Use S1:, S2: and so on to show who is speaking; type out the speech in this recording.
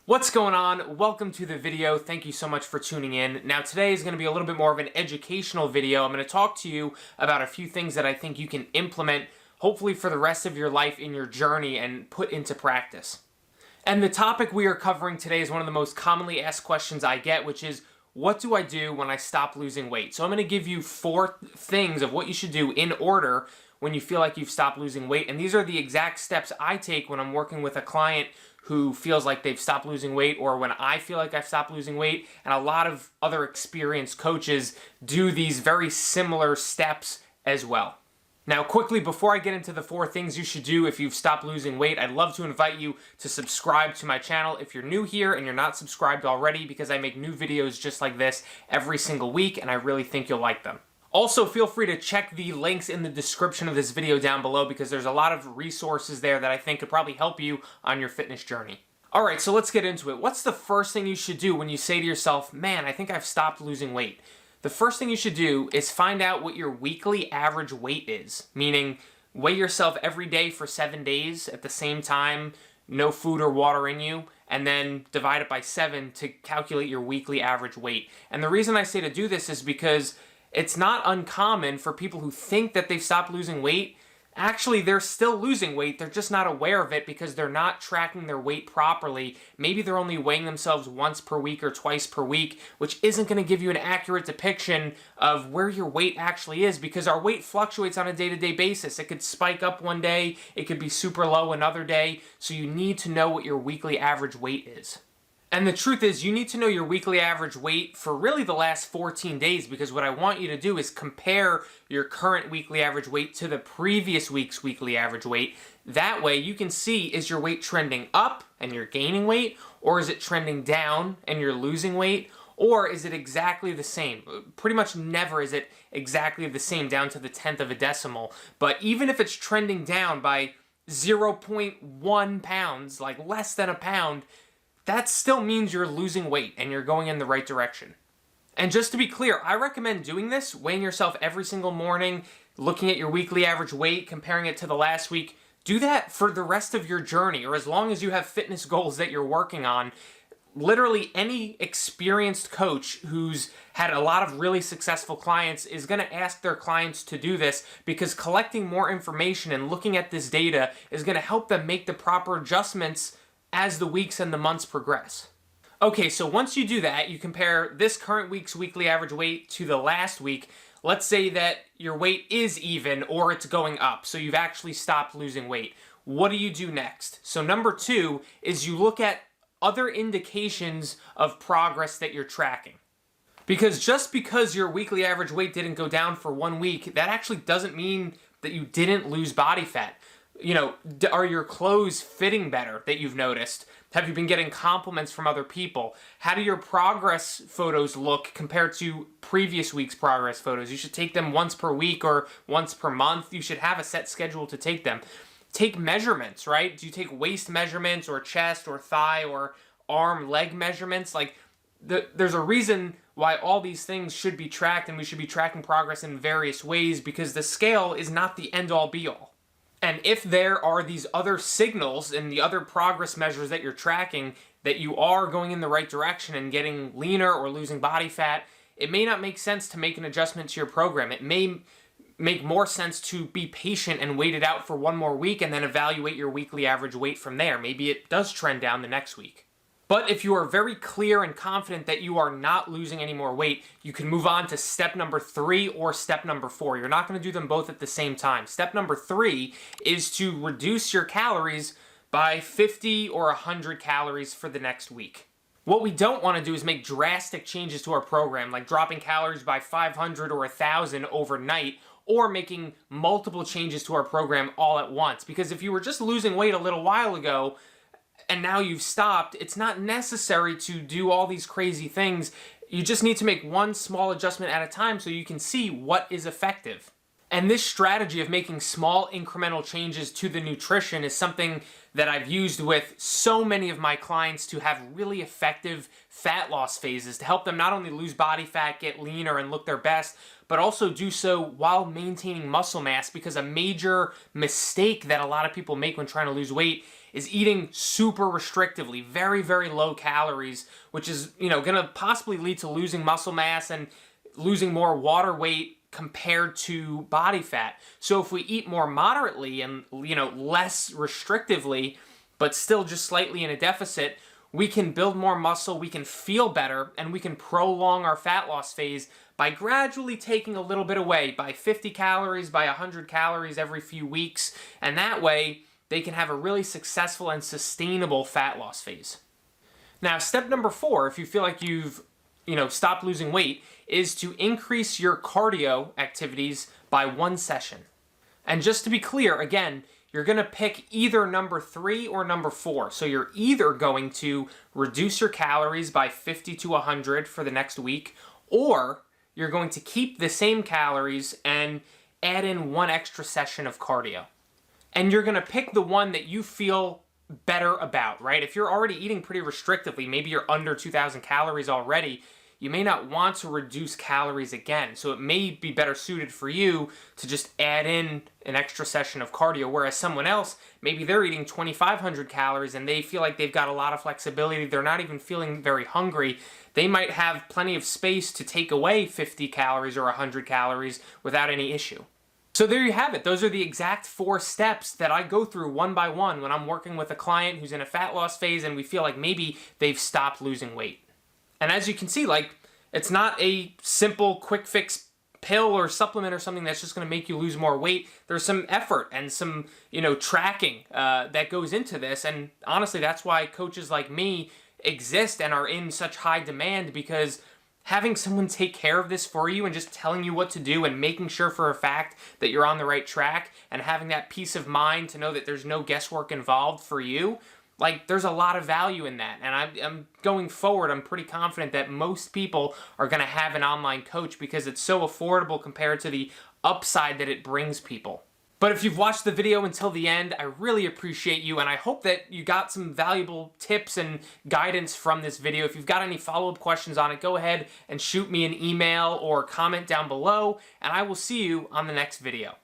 S1: What's going on? Welcome to the video. Thank you so much for tuning in. Now today is going to be a little bit more of an educational video. I'm going to talk to you about a few things that I think you can implement, hopefully for the rest of your life in your journey, and put into practice. And the topic we are covering today is one of the most commonly asked questions I get, which is, what do I do when I stop losing weight? So I'm going to give you 4 things of what you should do in order when you feel like you've stopped losing weight. And these are the exact steps I take when I'm working with a client who feels like they've stopped losing weight, or when I feel like I've stopped losing weight. And a lot of other experienced coaches do these very similar steps as well. Now, quickly, before I get into the 4 things you should do if you've stopped losing weight, I'd love to invite you to subscribe to my channel if you're new here and you're not subscribed already, because I make new videos just like this every single week, and I really think you'll like them. Also, feel free to check the links in the description of this video down below, because there's a lot of resources there that I think could probably help you on your fitness journey. Alright, so let's get into it. What's the first thing you should do when you say to yourself, man, I think I've stopped losing weight? The first thing you should do is find out what your weekly average weight is, meaning weigh yourself every day for 7 days at the same time, no food or water in you, and then divide it by 7 to calculate your weekly average weight. And the reason I say to do this is because it's not uncommon for people who think that they've stopped losing weight. Actually, they're still losing weight, they're just not aware of it because they're not tracking their weight properly. Maybe they're only weighing themselves once per week or twice per week, which isn't going to give you an accurate depiction of where your weight actually is, because our weight fluctuates on a day-to-day basis. It could spike up one day, it could be super low another day, so you need to know what your weekly average weight is. And the truth is, you need to know your weekly average weight for really the last 14 days, because what I want you to do is compare your current weekly average weight to the previous week's weekly average weight. That way you can see, is your weight trending up and you're gaining weight, or is it trending down and you're losing weight, or is it exactly the same? Pretty much never is it exactly the same down to the 10th of a decimal. But even if it's trending down by 0.1 pounds, like less than a pound, that still means you're losing weight and you're going in the right direction. And just to be clear, I recommend doing this, weighing yourself every single morning, looking at your weekly average weight, comparing it to the last week. Do that for the rest of your journey, or as long as you have fitness goals that you're working on. Literally any experienced coach who's had a lot of really successful clients is going to ask their clients to do this, because collecting more information and looking at this data is going to help them make the proper adjustments as the weeks and the months progress. Okay, so once you do that, you compare this current week's weekly average weight to the last week. Let's say that your weight is even or it's going up, so you've actually stopped losing weight. What do you do next? So number 2 is you look at other indications of progress that you're tracking. Because just because your weekly average weight didn't go down for 1 week, that actually doesn't mean that you didn't lose body fat. You know, are your clothes fitting better that you've noticed? Have you been getting compliments from other people? How do your progress photos look compared to previous week's progress photos? You should take them once per week or once per month. You should have a set schedule to take them. Take measurements, right? Do you take waist measurements or chest or thigh or arm, leg measurements? Like, there's a reason why all these things should be tracked, and we should be tracking progress in various ways, because the scale is not the end-all be-all. And if there are these other signals and the other progress measures that you're tracking that you are going in the right direction and getting leaner or losing body fat, it may not make sense to make an adjustment to your program. It may make more sense to be patient and wait it out for 1 more week and then evaluate your weekly average weight from there. Maybe it does trend down the next week. But if you are very clear and confident that you are not losing any more weight, you can move on to step number 3 or step number 4. You're not going to do them both at the same time. Step number 3 is to reduce your calories by 50 or 100 calories for the next week. What we don't want to do is make drastic changes to our program, like dropping calories by 500 or 1,000 overnight, or making multiple changes to our program all at once. Because if you were just losing weight a little while ago, and now you've stopped, it's not necessary to do all these crazy things. You just need to make one small adjustment at a time so you can see what is effective. And this strategy of making small incremental changes to the nutrition is something that I've used with so many of my clients to have really effective fat loss phases, to help them not only lose body fat, get leaner, and look their best, but also do so while maintaining muscle mass. Because a major mistake that a lot of people make when trying to lose weight is eating super restrictively, very, very low calories, which is, going to possibly lead to losing muscle mass and losing more water weight compared to body fat. So if we eat more moderately and, less restrictively, but still just slightly in a deficit, we can build more muscle, we can feel better, and we can prolong our fat loss phase by gradually taking a little bit away, by 50 calories, by 100 calories every few weeks, and that way they can have a really successful and sustainable fat loss phase. Now, step number 4, if you feel like you've stopped losing weight, is to increase your cardio activities by 1 session. And just to be clear, again, you're going to pick either number 3 or number 4. So you're either going to reduce your calories by 50 to 100 for the next week, or you're going to keep the same calories and add in 1 extra session of cardio. And you're going to pick the one that you feel better about, right? If you're already eating pretty restrictively, maybe you're under 2,000 calories already, you may not want to reduce calories again. So it may be better suited for you to just add in an extra session of cardio, whereas someone else, maybe they're eating 2,500 calories and they feel like they've got a lot of flexibility. They're not even feeling very hungry. They might have plenty of space to take away 50 calories or 100 calories without any issue. So there you have it. Those are the exact 4 steps that I go through one by one when I'm working with a client who's in a fat loss phase and we feel like maybe they've stopped losing weight. And as you can see, it's not a simple quick fix pill or supplement or something that's just going to make you lose more weight. There's some effort and some, tracking that goes into this. And honestly, that's why coaches like me exist and are in such high demand, because having someone take care of this for you and just telling you what to do and making sure for a fact that you're on the right track and having that peace of mind to know that there's no guesswork involved for you, there's a lot of value in that. And I'm going forward, I'm pretty confident that most people are going to have an online coach because it's so affordable compared to the upside that it brings people. But if you've watched the video until the end, I really appreciate you, and I hope that you got some valuable tips and guidance from this video. If you've got any follow-up questions on it, go ahead and shoot me an email or comment down below, and I will see you on the next video.